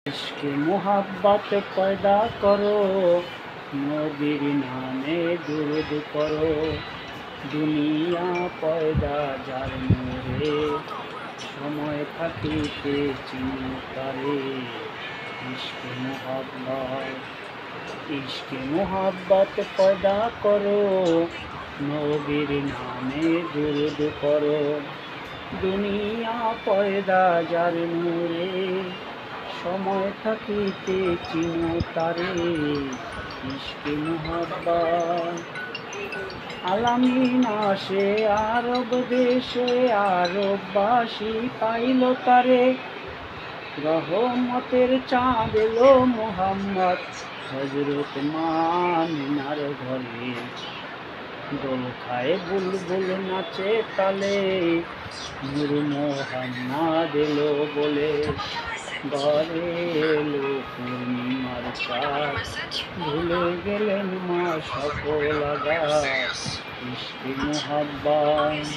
इश्क़ मोहब्बत पैदा करो, नबीर नामे दुरूद करो। दुनिया पैदा जार नूरे, समय থাকিতে চিনো তারে। इश्क़ मोहब्बत पैदा करो, नबीर नामे दुरूद करो। दुनिया पैदा जार नूरे, समय থাকিতে চিনো তারে। इश्क़ मोहब्बत আলামিন আসে আরব দেশে, আরববাসী পাইল তারে। রহমতের চাঁদ এলো মুহাম্মদ, হযরত মামিনার ঘরে। দোল খায় বুলবুল নাচে তালে, নূর মোহাম্মদ এলো বলে। ঘরে এলো পূর্ণিমার চাঁদ, ভুলে গেলেন মা সকল আঘাত। इश्क़ मोहब्बत